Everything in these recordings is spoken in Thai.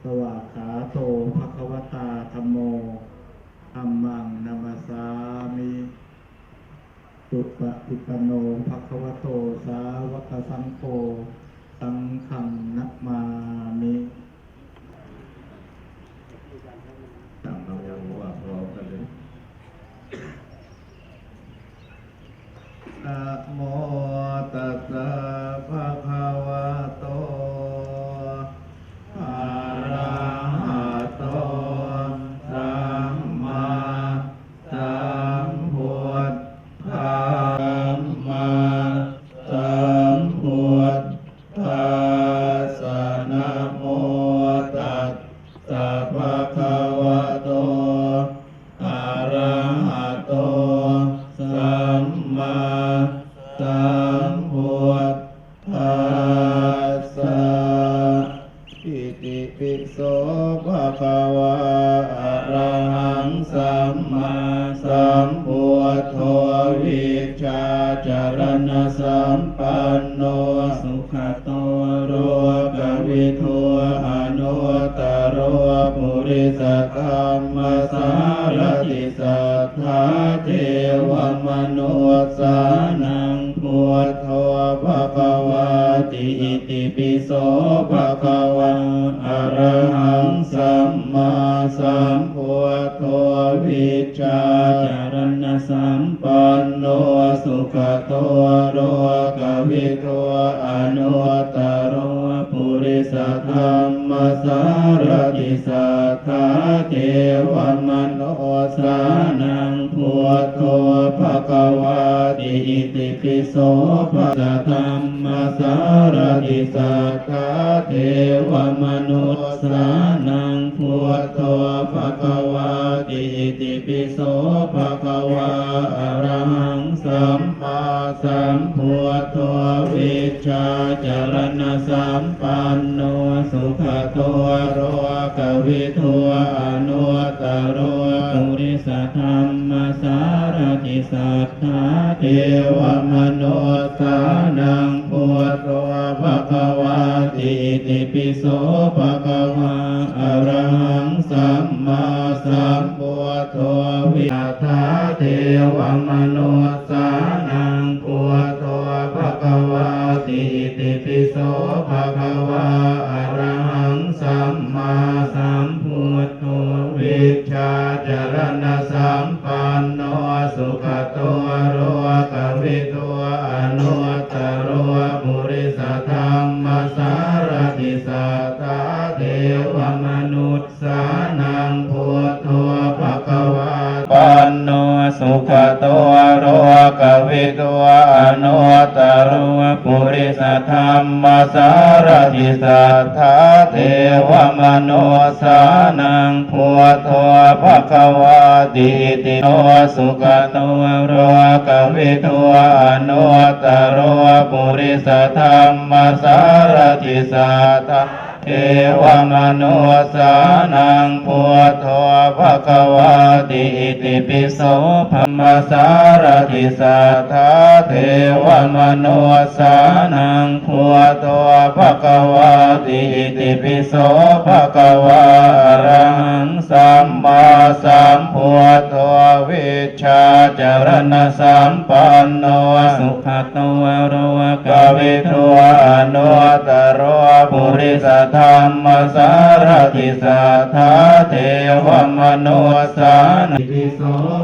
สวากขาโตภควตาธัมโมธัมมังนัมสสามิสุปฏิปันโนภควโตสาวกสังโฆสังฆังนัมมามิตั้งเราอย่างว่าพร้อมกันเลยนะโมตัสสะภะคะวะโตอะระหะโตสัมมาสัมพุทธัสสะสัมพุทธัสสะนะโมตัสสะภะคะวะโตอะระหะโตสัมมาสัมพุทธัสสะอิติปิโสภะคะวะอะระหังสัมมาสัมพุทโธวิชชาจารณสัมปันโนสุขโตโรกวิทูอนุตตโรปุริสธรรมสารติสัทธาเทวมนุสสานังพุทโธภควาติอิติปิโสภควาอะระหังสัมมาสัมพุทโธวิชชาจารณสัมปันโนสุขโตโรกวิทูอนุตตโรปุริสธรรมสารติสัทธาเทวมนุสสานังพุทโธภควาติอิติปิโสภะธรรมสารติสัทธาเทวมนุสสานังพุทโธภควาติอิติปิโสภควาอะระหังสัมมาสัมพุทโธวิชชาจารณสัมปันโนสุขโตโรกวิทูอนุตตโรปุริสธรรมสารติสัทธาเทวมนุสสานังพุทโธภควาติอิติปิโสภควาอะระหังสัมมาสัมพุทโธวิสัทธาเทวมนุสสานังพุทโธภควาติอิติปิโสภควาอะระหังสัมมาสัมพุทโธวิชชาจารณสัมปันโนสุขโตโรกวิทูอนุตตโรปุริสธรรมสารติสัทธาเทวมนุสสานังพุทโธภควาปันโนสุขโตโรกวิทูอนุตตโรปุริสธรรมสารติสัทธาเทวมนุสสานังพุทโธภควาติอิติโนสุขโตโรกวิทูอนุตตโรปุริสธรรมสารติสัทธาเทวมนุสสานังพุทโธภควาติอิติปิโสภมสารติสัทธาเทวมนุสสานังพุทโธภควาติอิติปิโสภควาอะระหังสัมมาสัมพุทโธวิชชาจารณสัมปันโนสุขโตโรกวิทูอนุตตโรปุริสธรรมสารติสัทธาเทวมนุสสานังปิโส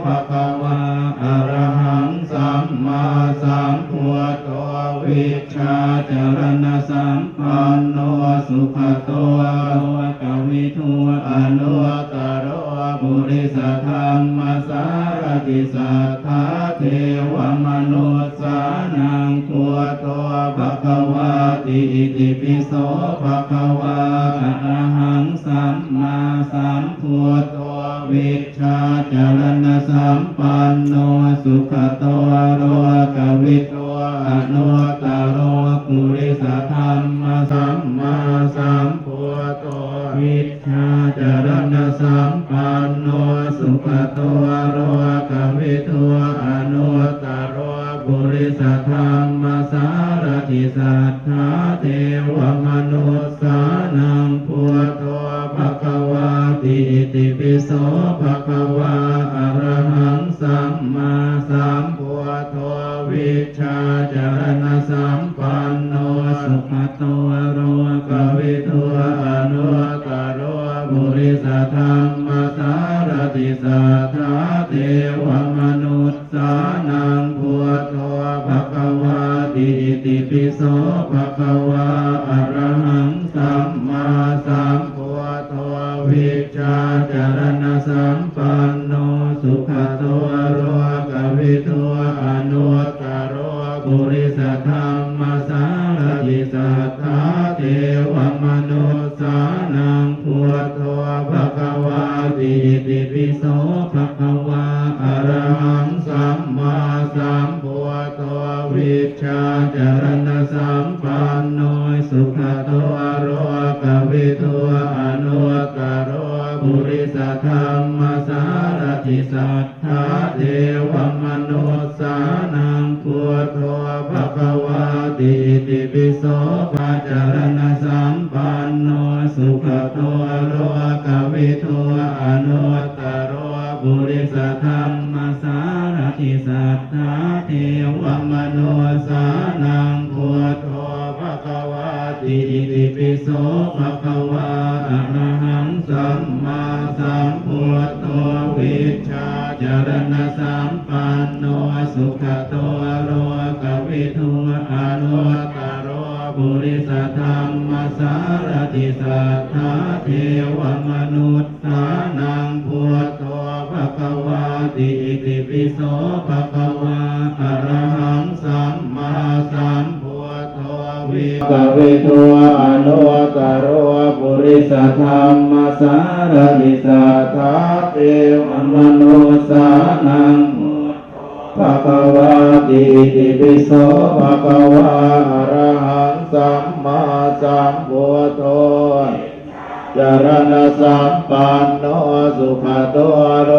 ภควาอะระหังสัมมาสัมพุทโธวิชชาจารณสัมปันโนสุขโตโรกวิทูอนุตตโรปุริสธรรมสารติสัทธาเทวมนุสสานังพุทโธภควาติอิติปิโสภควาอะระหังสัมมาสัมพุทโธวิชชาจารณสัมปันโนสุขโตโรกวิทูอนุตตโรปุริสธรรมสัมมาสัมพุทโธวิชชาจารณสัมปันโนสุขโตโรกวิทูอนุตตโรปุริสธรรมสารติสัทธาเทวมนุสสานังพุทโธภ โสภะคะวาอะระหังสัมมาสัมพุทโธวิชชาจารณะสัมปันโนสุขโตโรกวิทูอนุตตรบุริสธรรมสารติสัทธาเทวมนุษย์สานังพุทโธภะคะวาติอิติปิโสภะคะวาอะระหังสัมมาสัมพุทโธวิชชาจารณะสัมปันโนสุขโตโรกวิทูอนุตตรบุริสธรรมสารติสัทธาเทวมนุษย์สานังพุทโธภะคะวาติอิติปิโสภะคะวาอะระหังสัมมาสัมพุทโธวิชชาจารณะสัมปันโนสุขโตโรกวิทูอนุตตรบุริสธรรมสารติสัทธาเทวมนุษย์สานังพุทโธภะคะวาติอิติปิโสภะจารณะสัมปันโนสุขโตโรกวิทูอนุตตรบุริสธรรมสารติสัทธาเทวมนุษย์สานังพุทโธภะคะวาติอิติปิโสภะคะวาอะระหังสัมมาสัมพุทโธวิชชาจารณะสัมปันโนสุขโตโรกวิทูอนุตตรบุริสธรรมสารติสัทธาเทวมนุษย์สานังพุทโธภะคะวาติอิติปิโสภะคะวาอะระหังสัมมาสัมพุทโธวิกวิทูอนุตตรบุริสธรรมสารติสัทธาเทวมนุษย์สานังภะคะวาติอิติปิโสภะคะวาอะระหังสัมมาสัมพุทโธจารณะสัมปันโนสุขโตโร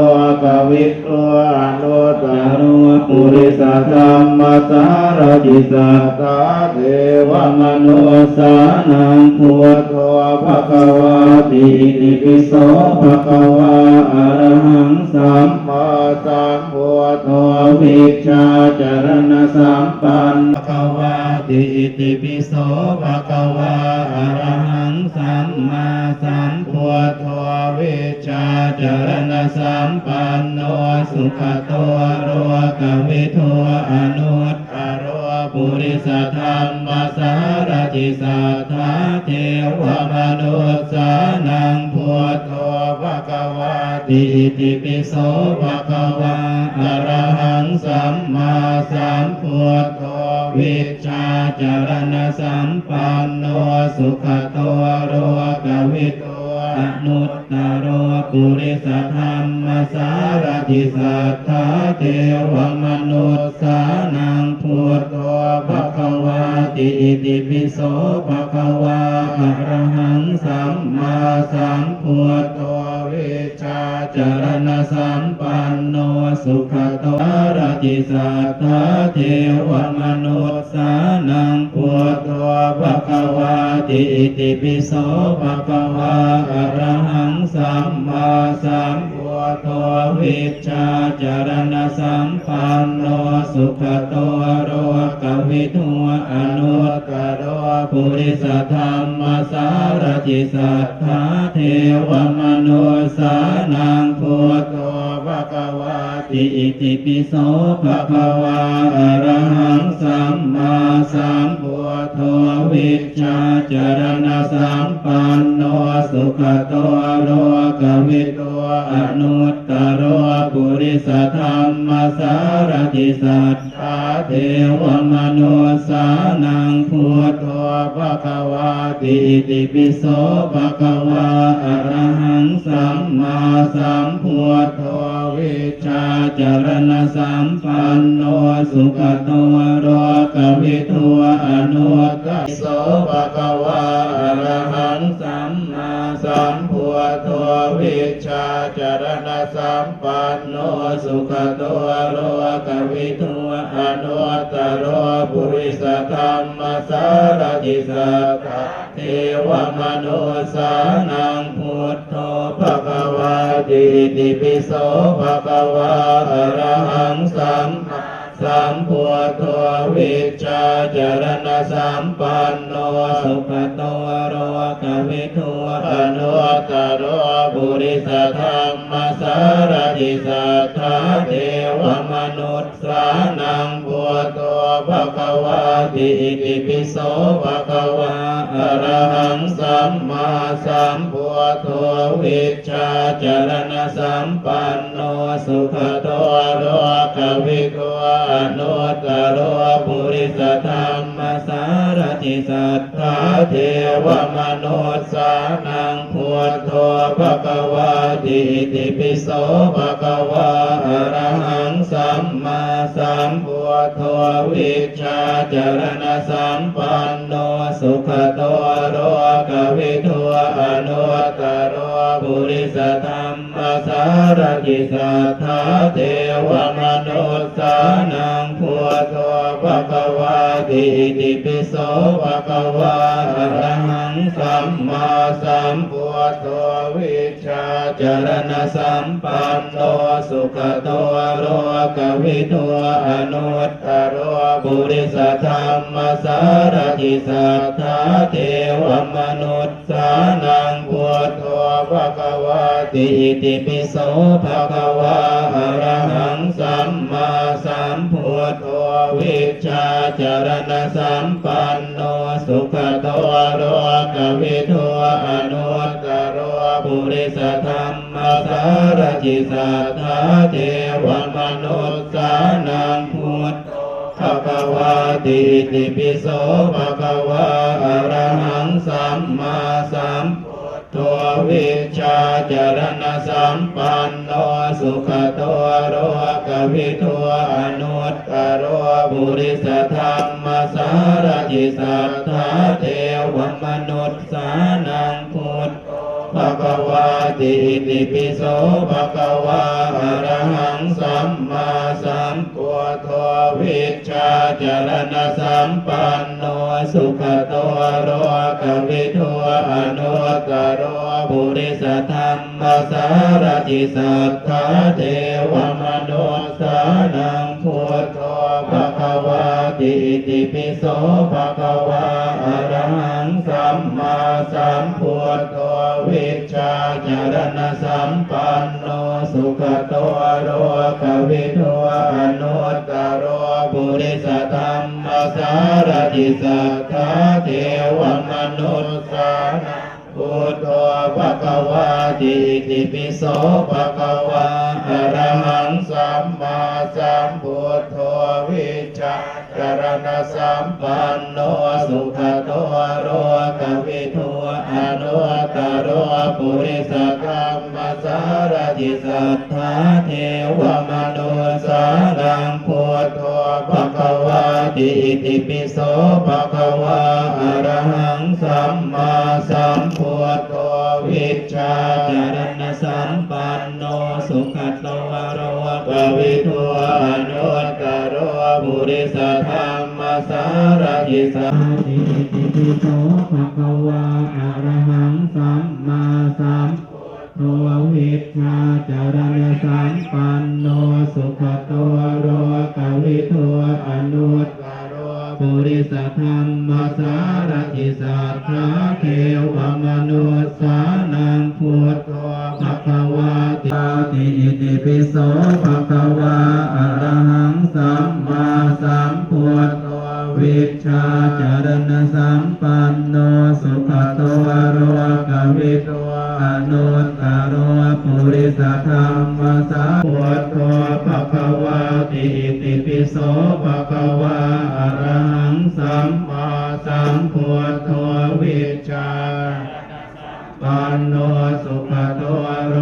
กวิทูอนุตตรปุริสธรรมสารติสัทธาเทวมนุษย์สานังพุทโธภะคะวาติอิติปิโสภะคะวาอะระหังสัมมาสัมพุทโธวิชชาจารณะสัมปันภะคะวาติอิติปิโสภะคะวาอะระหังสัมมาสัมพุทโธวิชชาจารณะสัมปันโนสุขโตโรกวิทูอนุตตรปุริสธรรมสารติสัทธาเทวมนุษย์สานังพุทโธภะคะวาติอิติปิโสภะคะวาอะระหังสัมมาสัมพุทโธวิชชาจารณะสัมปันโนสุขโตโรกวิทูอนุตตรปุริสธรรมสารติสัทธาเทวมนุษย์สานังพุทโธภะคะวาติอิติปิโสภะคะวาอะระหังสัมมาสัมพุทโธวิชชาจารณะสัมปันโนสุขโตสารติสัทธาเทวมนุษย์สานังพุทโธภะคะวาติอิติปิโสภะคะวาอะระหังสัมมาสัมพุทโธวิชชาจารณะสัมปันโนสุขโตโรกวิทูอนุตตรปุริสธรรมสารติสัทธาเทวมนุษย์สานังพุทโธภะคะวาติอิติปิโสภะคะวาอะระหังสัมมาสัมพุทโธวิชชาจารณะสัมปันโนสุขโตโรกวิทูอนุตตรปุริสธรรมสารติสัทธาเทวมนุษย์สานังพุทโธภะคะวาติอิติปิโสภะคะวาอะระหังสัมมาสัมพุทโธวิชชาจารณะสัมปันโนสุขโตโรกวิทูอนุตตรโสภะคะวาอะระหังสัมมาสัมพุทโธวิชชาจารณะสัมปันโนสุขโตโรกวิทูอนุตตรปุริสธรรมสารติสัทธาเทวมนุษย์สานังพุทโธภะคะวา ติอิติปิโสภะคะวะอะระหังสัมมาสัมพุทโธวิชชาจารณะสัมปันโนสุขโตโรกวิทูอนุตตรบุริสธรรมสารติสัทธาเทวมนุษย์สานังพุทโธภะคะวะติอิติปิโสภะคะวะอะระหังสัมมาสัมพุทโธวิชชาจารณะสัมปันโนสุขโตโรกวิทูอนุตตรบุริสธรรมสารติสัทธาเทวมนุษย์สานังพุทโธภะคะวะติอิติปิโสภะคะวะอะระหังสัมมาสัมพุทโธวิชชาจารณะสัมปันโนสุขโตโรกวิทูอนุตตรบุริสธรรมสารติสัทธาเทวมนุษย์สานังพุทโธภะคะวะติอิติปิโสภะคะวะอะระหังสัมมาสัมพุทโธวิชชาจารณะสัมปันโนสุขโตโรกวิทูอนุตตรบุริสธรรมสารติสัทธาเทวมนุษย์สานังพุทโธภะคะวะติอิติปิโสภะคะวะอะระหังสัมมาสัมพุทโธวิชชาจารณะสัมปันโนสุขโตโรกวิทูอนุตตรบุริสธรรมสารติสัทธาเทวมนุษย์สานังพุทโธภะคะวะติอิติปิโสภะคะวะอะระหังสัมมาสัมพุทโธวิชชาจารณะสัมปันโนสุขโตโรกวิทูอนุตตรบุริสธรรมสารติสัทธาเทวมนุษย์สานังพุทโธภะคะวะติอิติปิโสภะคะวะอะระหังสัมมาสัมพุทโธวิชชาจารณะสัมปันโนสุขโตโรกวิทูอนุตตรบุริสธรรมสารติสัทธาเทวมนุษย์สานังพุทโธภะคะวะติอิติปิโสภะคะวะอะระหังสัมมาสัมพุทโธวิชชาจารณะสัมปันโนสุขโตโรกวิทูอนุตตรบุริสธรรมสารติสัทธาเทวมนุษย์สานังพุทโธภะคะวะติอิติปิโสภะคะวะอะระหังสัมมาสัมพุทโธวิชชาจารณะสัมปันโนสุขโตโรกวิทูอนุตตรปุริสธรรมสารติสัทธาเทวมนุษย์สานังพุทโธภะคะวะติอิติปิโสภะคะวะอะระหังสัมมาสัมพุทโธวิชชาจารณะสัมปันโนสุขโตโรกวิทูอนุตตรบุริสธรรมสารติสัทธาติอิติปิโสภะคะวะอะระหังสัมมาสัมพุทโธวิชชาจารณะสัมปันโนสุขโตโรกวิทูอนุตตรปุริสธรรมสารติสัทธาเทวมนุษย์สานังพุทโธภะคะวะติอิติปิโสภะคะวะอะระหังสัมมาสัมพุทโธวิชชาจารณะสัมปันโนสุขโตโรกวิทูอนุตตรปุริสธรรมสาพุทโธภะคะวะติอิติปิโสภะคะวะอะระหังสัมมาสัมพุทโธวิชชาปันโนสุขโตโร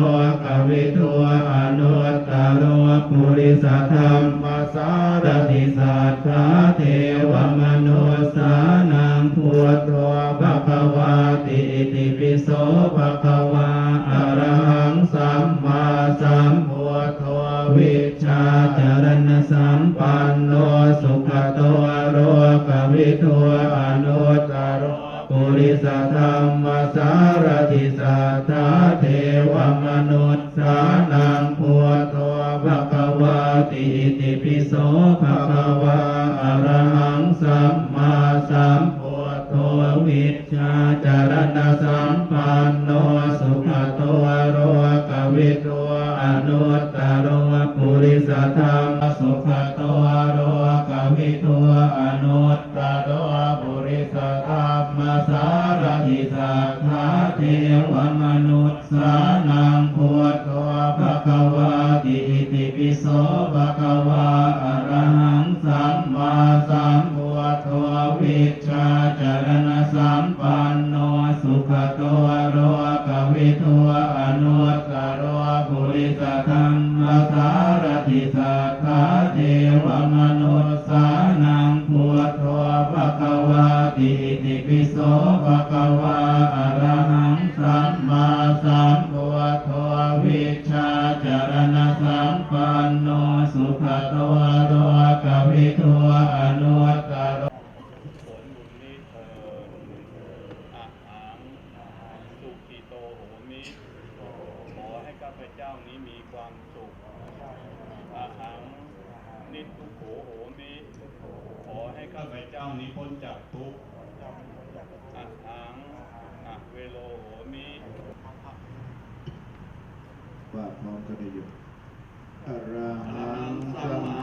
กวิทูอนุตตรปุริสธรรมสารติสัทธาเทวมนุษย์สานังพุทโธภะคะวะติอิติปิโสภะคะวะอะระหังสัมมาสัมพุทโธวิชชาจารณะสัมปันโนสุขโตโรกวิทูอนุตตรปุริสธรรมสารติสัทธาเทวมนุษย์สา ปันโนสุขโตโรกวิโตอนุตตรปุริสธรรมสุขโตโรกวิโตอนุตตรปุริสธรรมสารถิสัทธาเทวมนุษสานังพุทโธภควาติอิติปิโสภควาอะระหังสัมมาสัมพุทโธวิชชาจารณสัมปันโนสุขโตโรกวิโตอนุตตรปุริสธรรมสารถิสัทธาเทวมนุษสานังพุทโธภควาติอิติปิโสภควาอะระหังสัมมาสัมพุทโธวิชชาจารณสัมปันโนสุขโตโรกวิโตอนุตตร ผลบุญนี้เถิดอะหังสุขิโตโหมิขอให้ข้าพเจ้านี้มีความสุขอะหังนิพพุโขโหมิขอให้ข้าพเจ้านี้พ้นจากทุกข์อะหังอะเวโลโหมิ ว่าพร้อมกันได้อยู่อะระหังสัมมา